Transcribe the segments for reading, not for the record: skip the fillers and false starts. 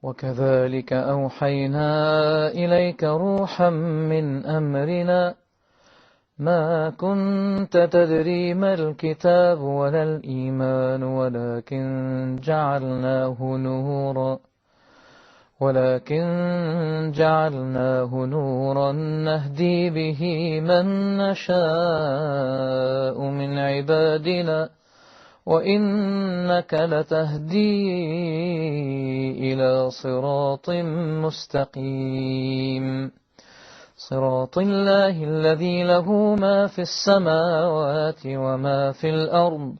وكذلك أوحينا إليك روحا من أمرنا ما كنت تدري ما الكتاب ولا الإيمان ولكن جعلناه نورا نهدي به من نشاء من عبادنا وإنك لتهدي إلى صراط مستقيم صراط الله الذي له ما في السماوات وما في الأرض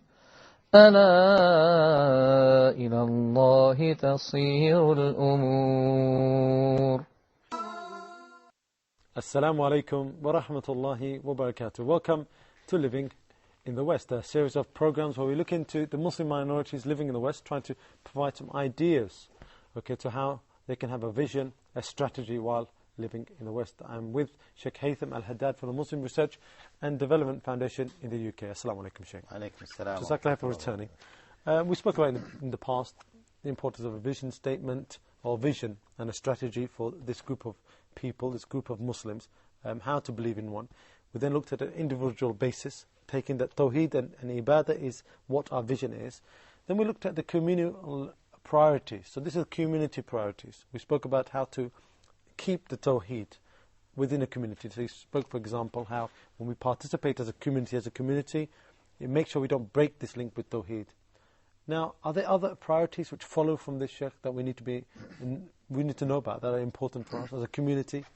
ألا إلى الله تصير الأمور. Assalamu alaikum wa rahmatullahi wa barakatuh. Welcome to Living in the West, a series of programs where we look into the Muslim minorities living in the West, trying to provide some ideas, to how they can have a vision, a strategy while living in the West. I'm with Shaikh Haitham Al-Haddad from the Muslim Research and Development Foundation in the UK. Assalamu alaikum, Shaikh. Alaikum assalam. Jazakallah for returning. We spoke about in the past the importance of a vision statement or vision and a strategy for this group of people, this group of Muslims, how to believe in one. We then looked at an individual basis, taking that Tawheed and Ibadah is what our vision is. Then we looked at the communal priorities. So this is community priorities. We spoke about how to keep the Tawheed within a community. So we spoke, for example, how when we participate as a community, it makes sure we don't break this link with Tawheed. Now, are there other priorities which follow from this, Sheikh, that we need to know about, that are important for us as a community?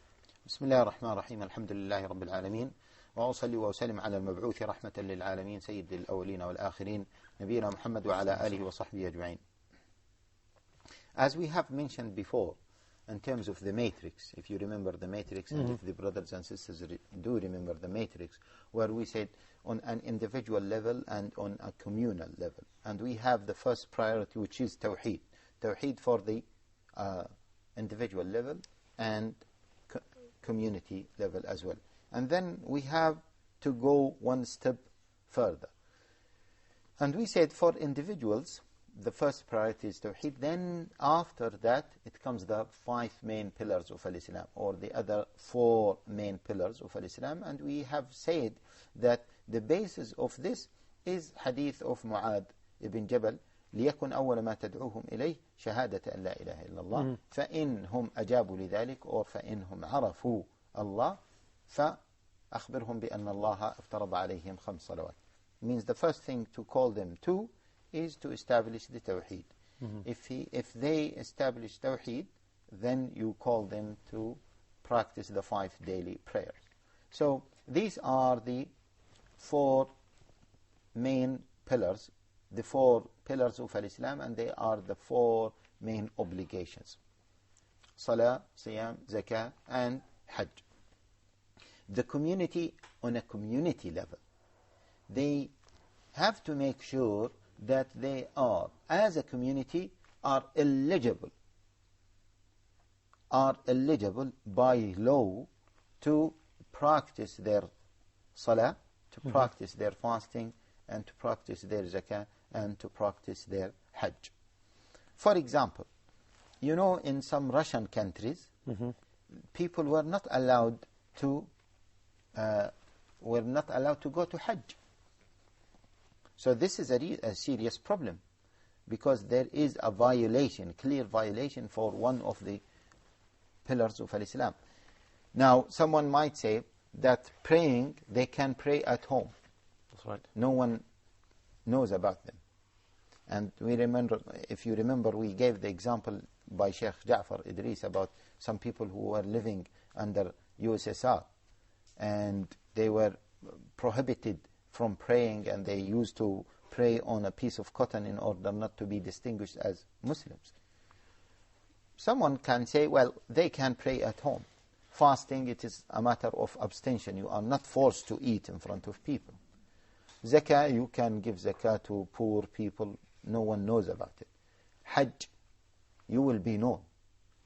Bismillah ar-Rahman ar-Rahim, alhamdulillahi rabbil alameen, wa usalli wa usallim ala al-mab'uthi rahmatan lil alameen, sayyid al-awwalin wal-akhirin, nabiyina Muhammad wa ala alihi wa sahbihi ajma'in. As we have mentioned before, in terms of the matrix, if you remember the matrix, and if the brothers and sisters do remember the matrix, where we said on an individual level and on a communal level. And we have the first priority, which is Tawheed. Tawheed for the individual level and community level as well. And then we have to go one step further. And we said for individuals, the first priority is Tawheed. Then after that, it comes the 5 main pillars of Al-Islam, or the other 4 main pillars of Al-Islam. And we have said that the basis of this is hadith of Mu'adh ibn Jabal, ليكن أول ما تدعوهم إليه شهادة أن لا إله إلا الله فإنهم أجابوا لذلك أو فإنهم عرفوا الله فأخبرهم بأن الله افترض عليهم 5 صلوات. Means the first thing to call them to is to establish the Tawheed. If they establish Tawheed, then you call them to practice the 5 daily prayers. So these are the 4 main pillars, the 4 pillars of Al-Islam, and they are the 4 main obligations: Salah, Siyam, Zakah, and Hajj. The community, on a community level, they have to make sure that they are, as a community, are eligible by law to practice their Salah, to practice their fasting, and to practice their Zakah, and to practice their Hajj. For example, in some Russian countries, people were not allowed to go to Hajj. So this is a serious problem, because there is a violation, clear violation for one of the pillars of Al-Islam. Now, someone might say that praying, they can pray at home. That's right. No one knows about them. And if you remember, we gave the example by Sheikh Ja'far Idris about some people who were living under USSR, and they were prohibited from praying, and they used to pray on a piece of cotton in order not to be distinguished as Muslims. Someone can say, well, they can pray at home. Fasting, it is a matter of abstention. You are not forced to eat in front of people. Zakah, you can give zakah to poor people. No one knows about it. Hajj, you will be known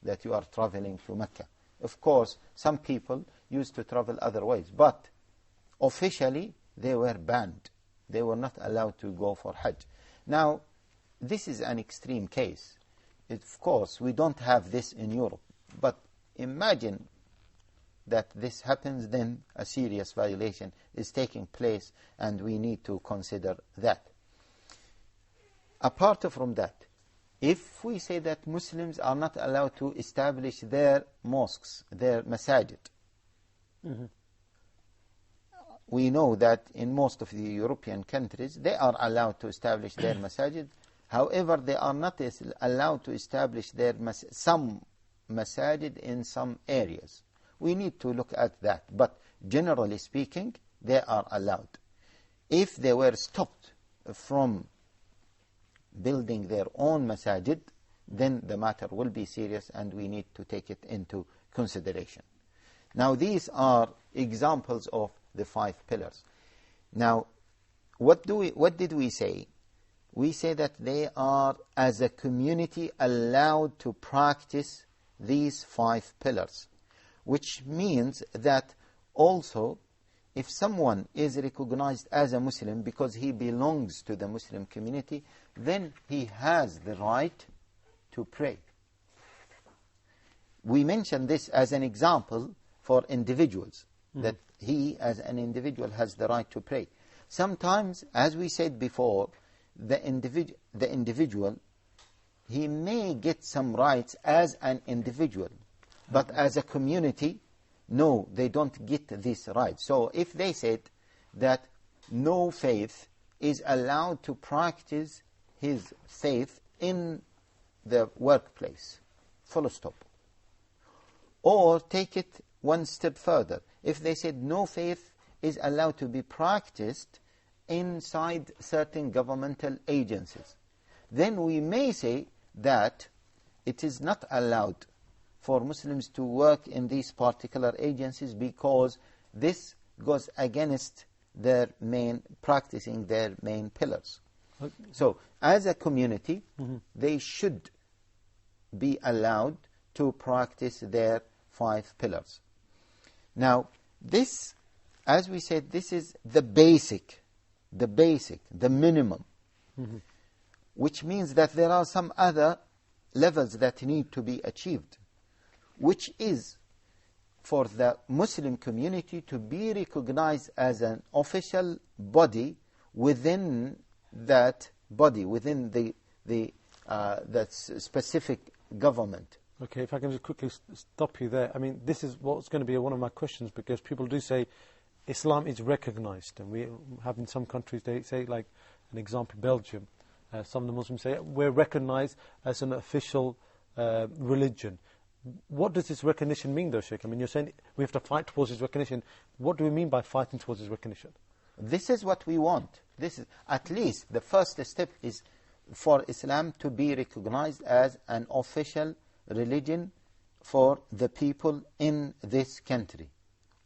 that you are traveling to Mecca. Of course, some people used to travel other ways, but officially they were banned. They were not allowed to go for Hajj. Now, this is an extreme case. of course, we don't have this in Europe. But imagine that this happens, then a serious violation is taking place, and we need to consider that. Apart from that, if we say that Muslims are not allowed to establish their mosques, their masajid, we know that in most of the European countries, they are allowed to establish their masajid. However, they are not allowed to establish their some masajid in some areas. We need to look at that. But generally speaking, they are allowed. If they were stopped from building their own masajid, then the matter will be serious, and we need to take it into consideration. Now, these are examples of the 5 pillars. Now, what did we say? We say that they are, as a community, allowed to practice these 5 pillars, which means that also, if someone is recognized as a Muslim because he belongs to the Muslim community, then he has the right to pray. We mention this as an example for individuals, that he as an individual has the right to pray. Sometimes, as we said before, the individual, he may get some rights as an individual, but as a community, no, they don't get this right. So if they said that no faith is allowed to practice his faith in the workplace, full stop. Or take it one step further. If they said no faith is allowed to be practiced inside certain governmental agencies, then we may say that it is not allowed for Muslims to work in these particular agencies because this goes against their practicing their main pillars. Okay. So, as a community, they should be allowed to practice their 5 pillars. Now, this, as we said, this is the basic, the minimum, which means that there are some other levels that need to be achieved, which is for the Muslim community to be recognized as an official body within that body, within that specific government. Okay, if I can just quickly stop you there. I mean, this is what's going to be one of my questions, because people do say Islam is recognized, and we have in some countries, they say, like an example, Belgium, some of the Muslims say, we're recognized as an official religion. What does this recognition mean, though, Shaykh? I mean, you're saying we have to fight towards this recognition. What do we mean by fighting towards this recognition? This is what we want. This is, at least, the first step is for Islam to be recognized as an official religion for the people in this country.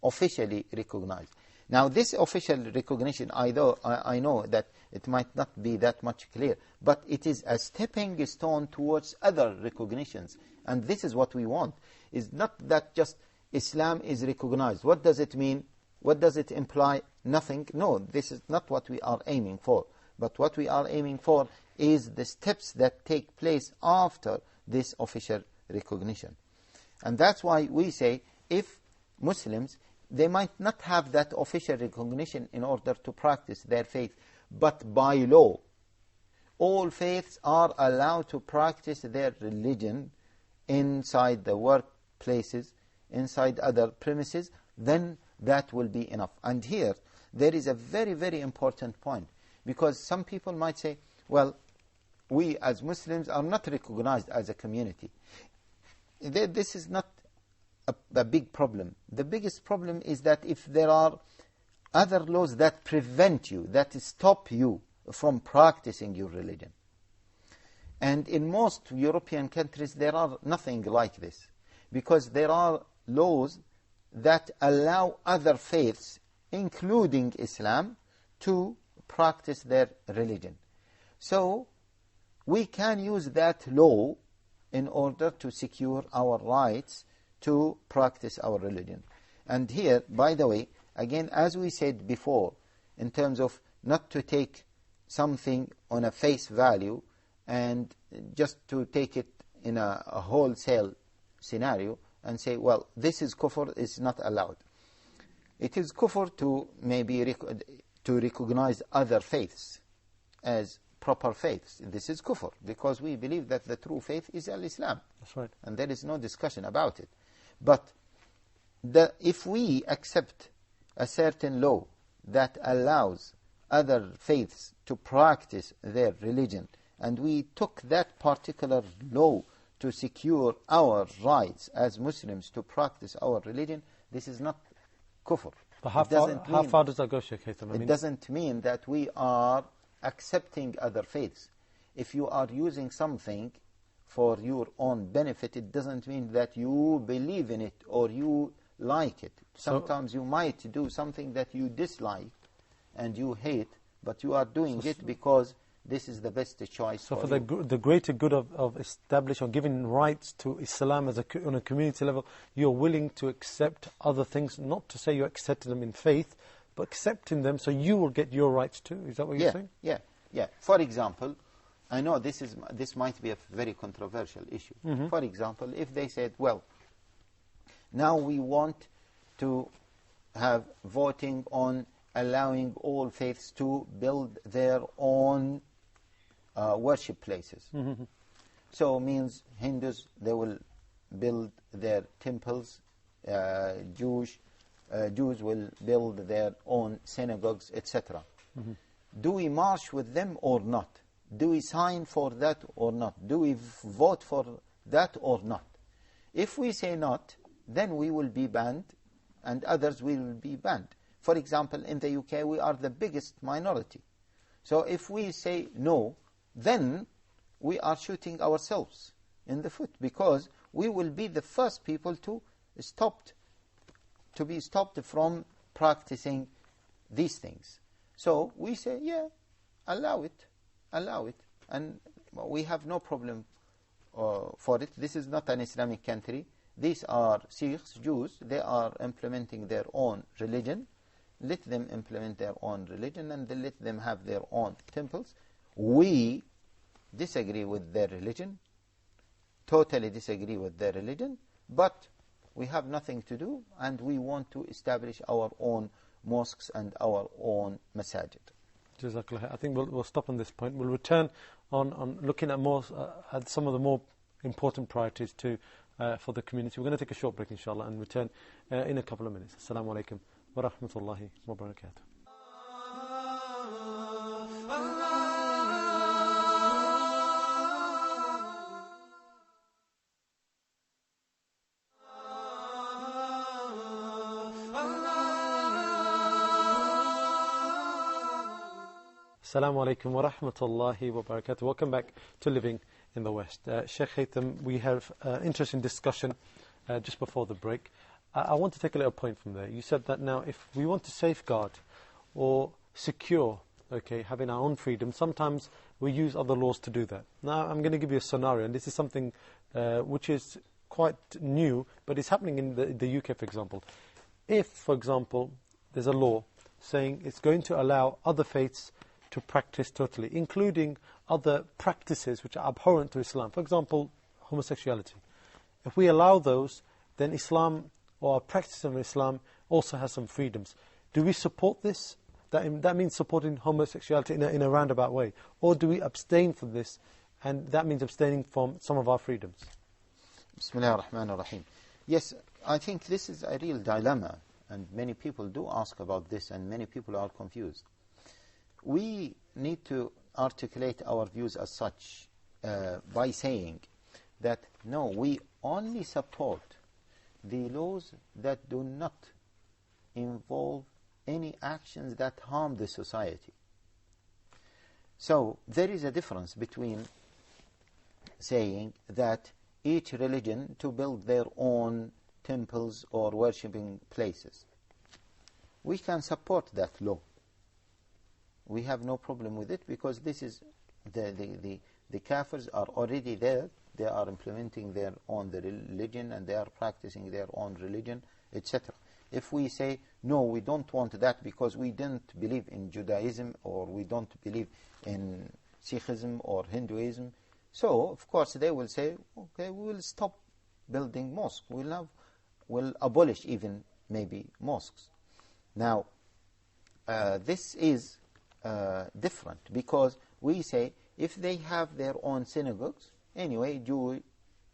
Officially recognized. Now, this official recognition, I know that it might not be that much clear, but it is a stepping stone towards other recognitions. And this is what we want. It's not that just Islam is recognized. What does it mean? What does it imply? Nothing. No, this is not what we are aiming for. But what we are aiming for is the steps that take place after this official recognition. And that's why we say, if Muslims, they might not have that official recognition in order to practice their faith, but by law, all faiths are allowed to practice their religion inside the workplaces, inside other premises, then that will be enough. And here, there is a very, very important point, because some people might say, well, we as Muslims are not recognized as a community. This is not a big problem. The biggest problem is that if there are other laws that prevent you, that stop you from practicing your religion. And in most European countries, there are nothing like this, because there are laws that allow other faiths, including Islam, to practice their religion. So, we can use that law in order to secure our rights to practice our religion. And here, by the way, again, as we said before, in terms of not to take something on a face value and just to take it in a wholesale scenario and say, well, this is kufr, is not allowed. It is kufr to maybe to recognize other faiths as proper faiths. This is kufr, because we believe that the true faith is Al-Islam. That's right. And there is no discussion about it. But if we accept a certain law that allows other faiths to practice their religion, and we took that particular law to secure our rights as Muslims to practice our religion, this is not kufr. But how far does that go, Shaykh Haitham? It doesn't mean that we are accepting other faiths. If you are using something for your own benefit, it doesn't mean that you believe in it or you like it. Sometimes you might do something that you dislike and you hate, but you are doing it because this is the best choice so for you. The greater good of establishing or giving rights to Islam on a community level, you're willing to accept other things, not to say you accepted them in faith, but accepting them so you will get your rights too. Is that what you're saying? Yeah. For example, I know this might be a very controversial issue. For example, if they said, well, now we want to have voting on allowing all faiths to build their own worship places. So means Hindus, they will build their temples, Jews will build their own synagogues, etc. Do we march with them or not? Do we sign for that or not? Do we vote for that or not? If we say not, then we will be banned and others will be banned. For example, in the UK, we are the biggest minority. So if we say no, then we are shooting ourselves in the foot, because we will be the first people to be stopped from practicing these things. So we say, yeah, allow it. And we have no problem for it. This is not an Islamic country. These are Sikhs, Jews. They are implementing their own religion. Let them implement their own religion and let them have their own temples. We disagree with their religion, totally disagree with their religion, but we have nothing to do and we want to establish our own mosques and our own masajid. Jazakallah. I think we'll stop on this point. We'll return on looking at more at some of the more important priorities for the community. We're going to take a short break, inshallah, and return in a couple of minutes. Assalamu alaikum wa rahmatullahi wa barakatuh. Assalamu alaikum wa rahmatullahi wa barakatuh. Welcome back to Living in the West. Shaykh Haitham, we have an interesting discussion just before the break. I want to take a little point from there. You said that now if we want to safeguard or secure, having our own freedom, sometimes we use other laws to do that. Now I'm going to give you a scenario, and this is something which is quite new, but it's happening in the UK, for example. If, for example, there's a law saying it's going to allow other faiths to practice totally, including other practices which are abhorrent to Islam. For example, homosexuality. If we allow those, then Islam, or our practice of Islam, also has some freedoms. Do we support this? That means supporting homosexuality in a roundabout way. Or do we abstain from this, and that means abstaining from some of our freedoms? Bismillah ar-Rahman ar-Rahim. Yes, I think this is a real dilemma, and many people do ask about this, and many people are confused. We need to articulate our views as such by saying that no, we only support the laws that do not involve any actions that harm the society. So there is a difference between saying that each religion to build their own temples or worshipping places. We can support that law. We have no problem with it, because this is the kafirs are already there. They are implementing their own religion and they are practicing their own religion, etc. If we say, no, we don't want that because we don't believe in Judaism or we don't believe in Sikhism or Hinduism, So, of course, they will say, okay, we will stop building mosques. We'll abolish even maybe mosques. Now, this is different, because we say if they have their own synagogues, anyway,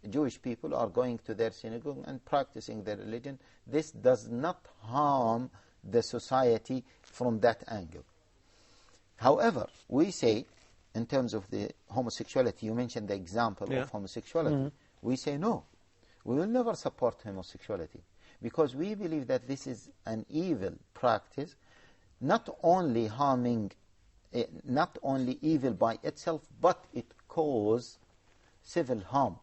Jewish people are going to their synagogue and practicing their religion. This does not harm the society from that angle. However, we say, in terms of the homosexuality, you mentioned the example of homosexuality. We say no. We will never support homosexuality, because we believe that this is an evil practice, not only harming, not only evil by itself, but it causes civil harm,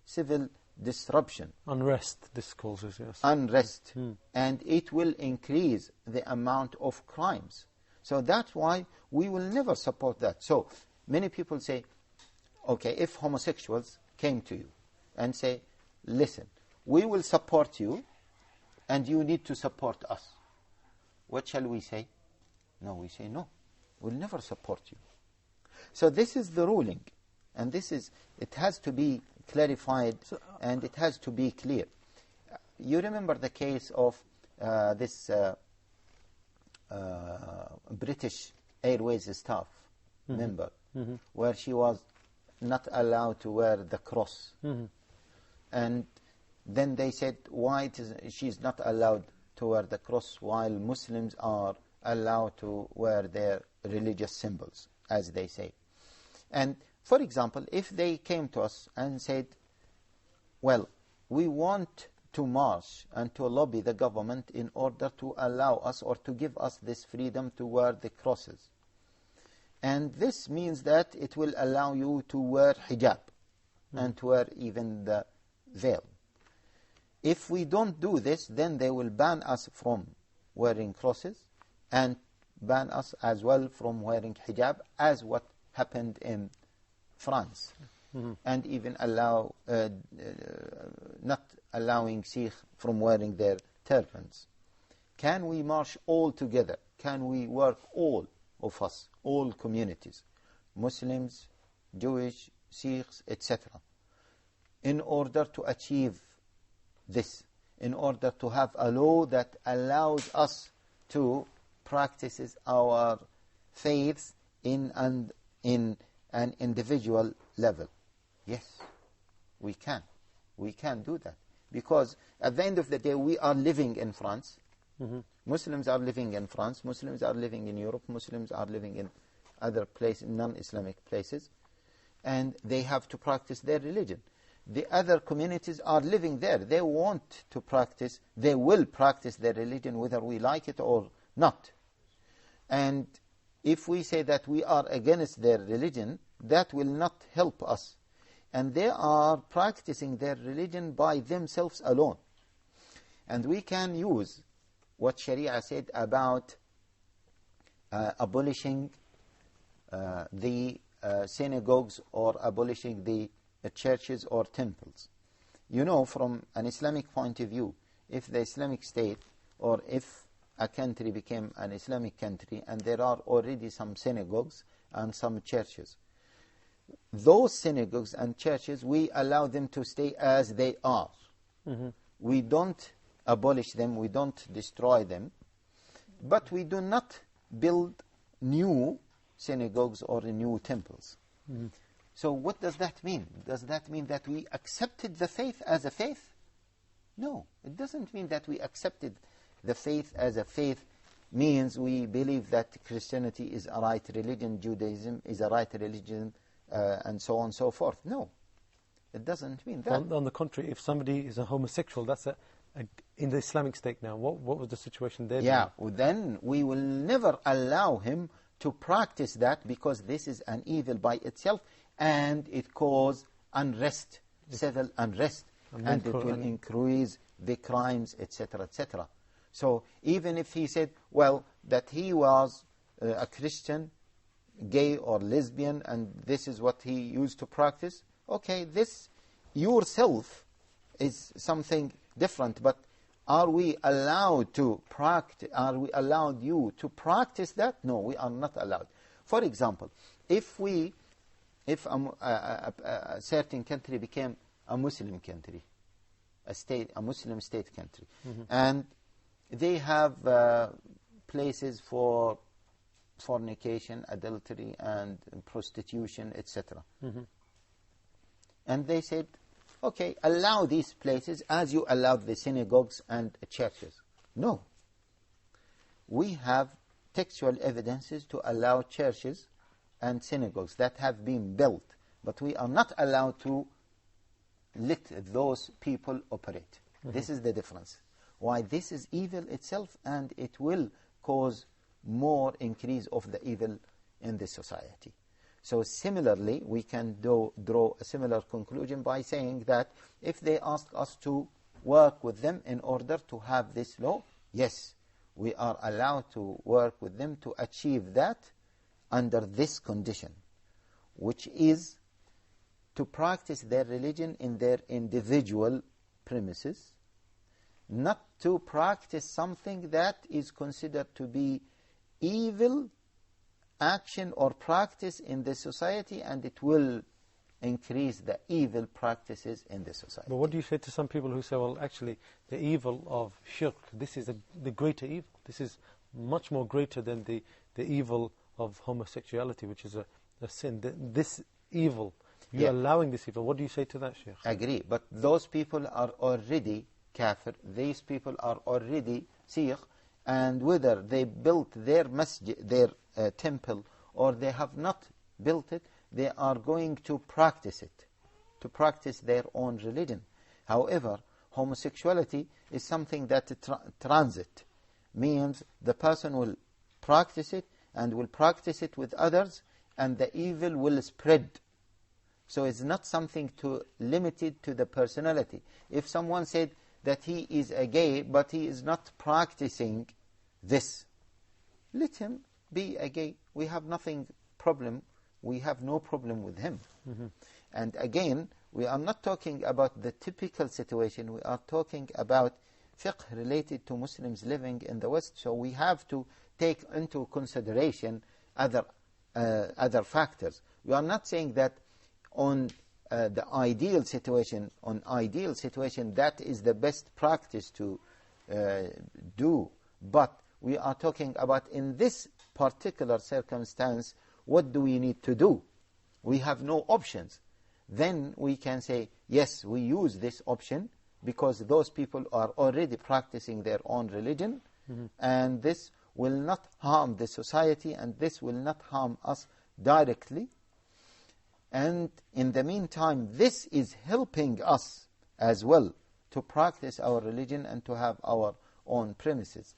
civil disruption. Unrest, this causes, yes. Unrest. And it will increase the amount of crimes. So that's why we will never support that. So many people say, okay, if homosexuals came to you and say, listen, we will support you and you need to support us, what shall we say? No, we say no, we'll never support you. So this is the ruling, and it has to be clarified, and it has to be clear. You remember the case of this British Airways staff member, where she was not allowed to wear the cross. And then they said, why she's not allowed to wear the cross while Muslims are allowed to wear their religious symbols, as they say. And for example, if they came to us and said, well, we want to march and to lobby the government in order to allow us or to give us this freedom to wear the crosses. And this means that it will allow you to wear hijab and to wear even the veil. If we don't do this, then they will ban us from wearing crosses and ban us as well from wearing hijab, as what happened in France. And even not allowing Sikh from wearing their turbans. Can we march all together? Can we work, all of us, all communities, Muslims, Jewish, Sikhs, etc., in order to achieve this, in order to have a law that allows us to practice our faiths in an individual level? Yes, we can. We can do that. Because at the end of the day, we are living in France. Muslims are living in France. Muslims are living in Europe. Muslims are living in other places, non-Islamic places. And they have to practice their religion. The other communities are living there. They want to practice, they will practice their religion whether we like it or not. And if we say that we are against their religion, that will not help us. And they are practicing their religion by themselves alone. And we can use what Sharia said about abolishing the synagogues or abolishing the churches or temples. You know, from an Islamic point of view, if the Islamic State or if a country became an Islamic country and there are already some synagogues and some churches, those synagogues and churches, we allow them to stay as they are. We don't abolish them, we don't destroy them, but we do not build new synagogues or new temples. So what does that mean? Does that mean that we accepted the faith as a faith? No, it doesn't mean that we accepted the faith as a faith. Means we believe that Christianity is a right religion, Judaism is a right religion, and so on and so forth. No, it doesn't mean that. On the contrary, if somebody is a homosexual, that's in the Islamic State now. What was the situation there? Yeah, well, then we will never allow him to practice that, because this is an evil by itself, and it causes unrest, civil unrest, and it will increase the crimes, etc., etc. So even if he said, well, that he was a Christian, gay or lesbian, and this is what he used to practice, okay, this yourself is something different, but are we allowed to practice, are we allowed you to practice that? No, we are not allowed. For example, if we if a certain country became a Muslim country, a Muslim state country, and they have places for fornication, adultery, and prostitution, etc. And they said, okay, allow these places as you allowed the synagogues and churches. No. We have textual evidences to allow churches and synagogues that have been built, but we are not allowed to let those people operate. This is the difference. Why? This is evil itself, and it will cause more increase of the evil in the society. So similarly, we can draw a similar conclusion by saying that if they ask us to work with them in order to have this law, yes, we are allowed to work with them to achieve that under this condition, which is to practice their religion in their individual premises, not to practice something that is considered to be evil action or practice in the society, and it will increase the evil practices in the society. But what do you say to some people who say, well, actually, the evil of shirk, this is the greater evil. This is much more greater than the evil of homosexuality, which is a sin. This evil, you're allowing this evil. What do you say to that, Shaykh? Agree, but those people are already kafir. These people are already Sikh, and whether they built their masjid, their temple, or they have not built it, they are going to practice it, to practice their own religion. However, homosexuality is something that transit, means the person will practice it and will practice it with others, and the evil will spread. So it's not something limited to the personality. If someone said that he is a gay, but he is not practicing this, let him be a gay. We have nothing problem. We have no problem with him. And again, we are not talking about the typical situation. We are talking about fiqh related to Muslims living in the West. So we have to take into consideration other factors. We are not saying that on the ideal situation, that is the best practice to do. But we are talking about in this particular circumstance, what do we need to do? We have no options. Then we can say, yes, we use this option because those people are already practicing their own religion, and this will not harm the society, and this will not harm us directly. And in the meantime, this is helping us as well to practice our religion and to have our own premises.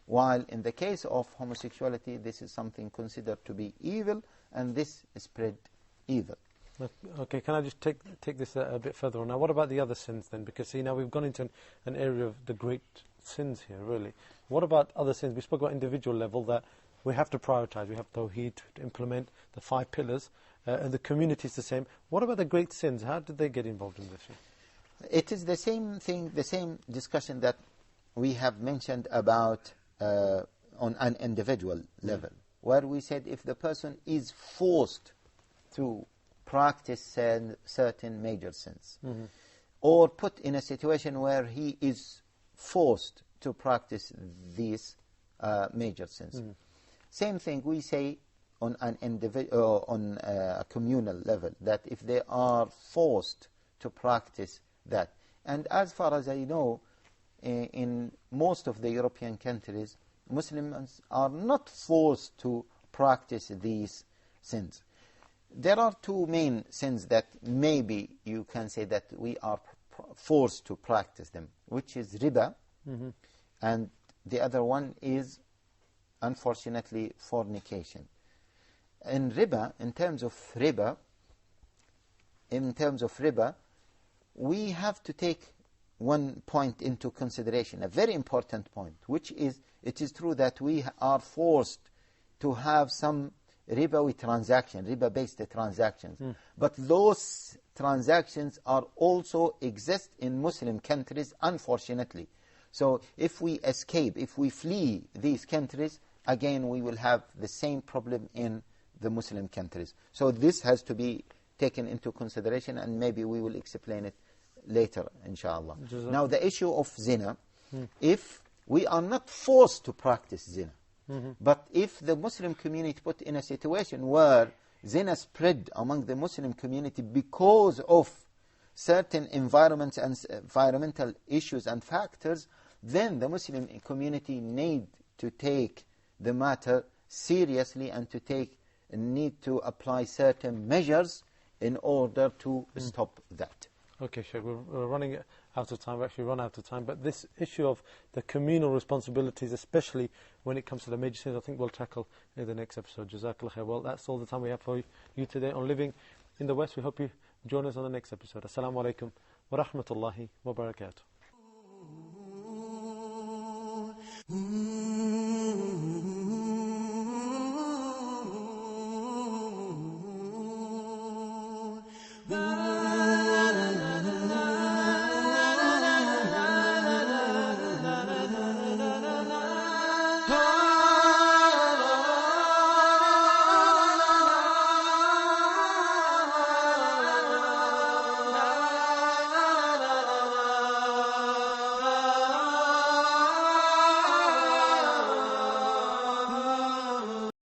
While in the case of homosexuality, this is something considered to be evil, and this spread evil. Okay, can I just take this a bit further on? Now, what about the other sins then? Because, see, now we've gone into an area of the great sins here, really. What about other sins? We spoke about individual level, that we have to prioritize. We have Tawheed to implement the 5 pillars, and the community is the same. What about the great sins? How did they get involved in this? It is the same thing, the same discussion that we have mentioned about on an individual level, where we said if the person is forced to practice certain major sins, or put in a situation where he is forced to practice these major sins. Same thing we say on an individual, on a communal level, that if they are forced to practice that. And as far as I know, in most of the European countries, Muslims are not forced to practice these sins. There are 2 main sins that maybe you can say that we are forced to practice them, which is riba, and the other one is, unfortunately, fornication. In riba, in terms of riba, we have to take one point into consideration, a very important point, which is, it is true that we are forced to have some riba-based transactions. But those transactions are also exist in Muslim countries, unfortunately. So if we escape, if we flee these countries, again we will have the same problem in the Muslim countries. So this has to be taken into consideration, and maybe we will explain it later, inshallah. Jazakallah. Now, the issue of zina, if we are not forced to practice zina, but if the Muslim community put in a situation where zina spread among the Muslim community because of certain environments and environmental issues and factors, then the Muslim community need to take the matter seriously and need to apply certain measures in order to stop that. Okay, Shaykh, we're running out of time. We've actually run out of time. But this issue of the communal responsibilities, especially when it comes to the major sins, I think we'll tackle in the next episode. Jazakallah khair. Well, that's all the time we have for you today on Living in the West. We hope you join us on the next episode. Assalamu alaikum wa rahmatullahi wa barakatuh.